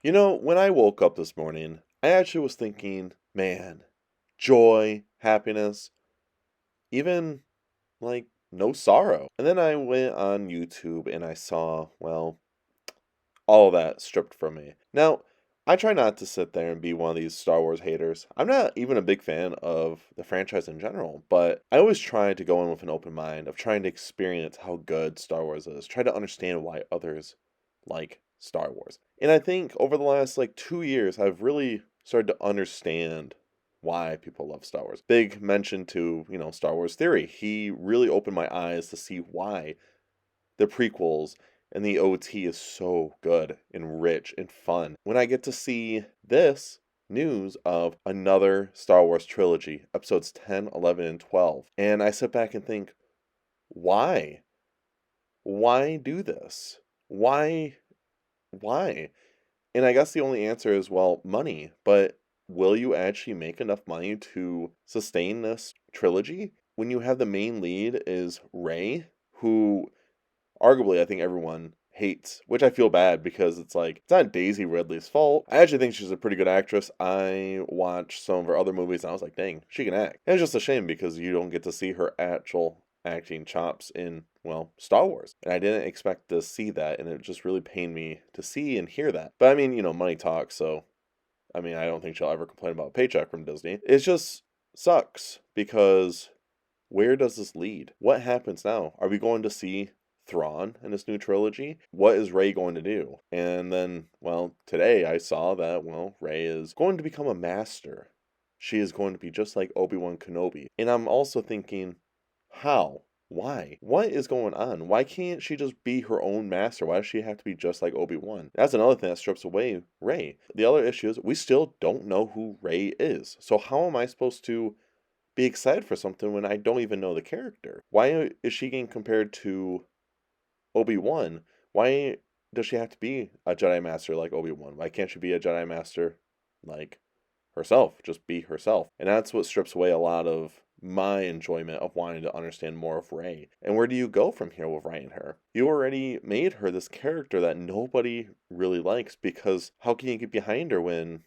When I woke up this morning, I actually was thinking, man, joy, happiness, even like no sorrow. And then I went on YouTube and I saw, well, all that stripped from me. Now, I try not to sit there and be one of these Star Wars haters. I'm not even a big fan of the franchise in general, but I always try to go in with an open mind of trying to experience how good Star Wars is, try to understand why others like Star Wars. And I think over the last 2 years, I've really started to understand why people love Star Wars. Big mention to, Star Wars Theory. He really opened my eyes to see why the prequels and the OT is so good and rich and fun. When I get to see this news of another Star Wars trilogy, episodes 10, 11, and 12, and I sit back and think, why? Why do this? Why? Why? And I guess the only answer is, well, money. But will you actually make enough money to sustain this trilogy? When you have the main lead is Rey, who arguably I think everyone hates, which I feel bad because it's not Daisy Ridley's fault. I actually think she's a pretty good actress. I watched some of her other movies and I was like, dang, she can act. And it's just a shame because you don't get to see her actual acting chops in, well, Star Wars. And I didn't expect to see that, and it just really pained me to see and hear that. But I mean, money talks, so I mean, I don't think she'll ever complain about a paycheck from Disney. It just sucks because where does this lead? What happens now? Are we going to see Thrawn in this new trilogy? What is Rey going to do? And then, well, today I saw that, well, Rey is going to become a master. She is going to be just like Obi-Wan Kenobi. And I'm also thinking, how? Why? What is going on? Why can't she just be her own master? Why does she have to be just like Obi-Wan? That's another thing that strips away Rey. The other issue is we still don't know who Rey is. So how am I supposed to be excited for something when I don't even know the character? Why is she getting compared to Obi-Wan? Why does she have to be a Jedi Master like Obi-Wan? Why can't she be a Jedi Master like herself? Just be herself. And that's what strips away a lot of my enjoyment of wanting to understand more of Rey. And where do you go from here with writing her? You already made her this character that nobody really likes, because how can you get behind her when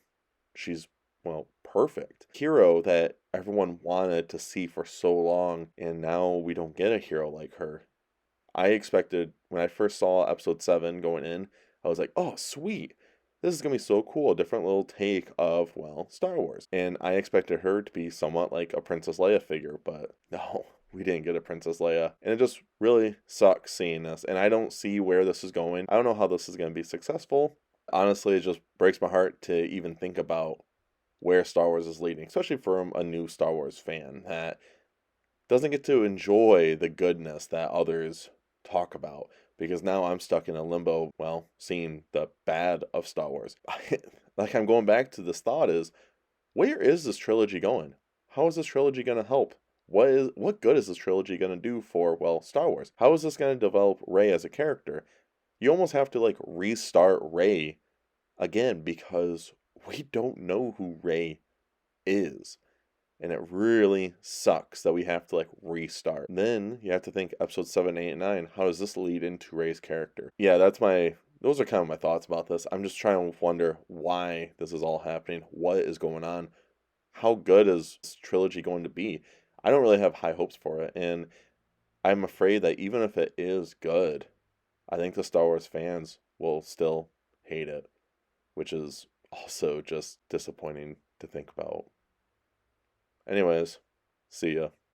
she's, well, perfect? Hero that everyone wanted to see for so long, and now we don't get a hero like her. I expected, when I first saw episode 7 going in, I was like, oh, sweet. This is going to be so cool. A different little take of, well, Star Wars. And I expected her to be somewhat like a Princess Leia figure, but no, we didn't get a Princess Leia. And it just really sucks seeing this. And I don't see where this is going. I don't know how this is going to be successful. Honestly, it just breaks my heart to even think about where Star Wars is leading, especially from a new Star Wars fan that doesn't get to enjoy the goodness that others talk about, because now I'm stuck in a limbo, well, seeing the bad of Star Wars. Like, I'm going back to this thought is, where is this trilogy going? How is this trilogy going to help? What good is this trilogy going to do for, well, Star Wars? How is this going to develop Rey as a character? You almost have to restart Rey again, because we don't know who Rey is. And it really sucks that we have to restart. Then you have to think episode 7, 8, and 9. How does this lead into Rey's character? Yeah, those are kind of my thoughts about this. I'm just trying to wonder why this is all happening. What is going on? How good is this trilogy going to be? I don't really have high hopes for it. And I'm afraid that even if it is good, I think the Star Wars fans will still hate it, which is also just disappointing to think about. Anyways, see ya.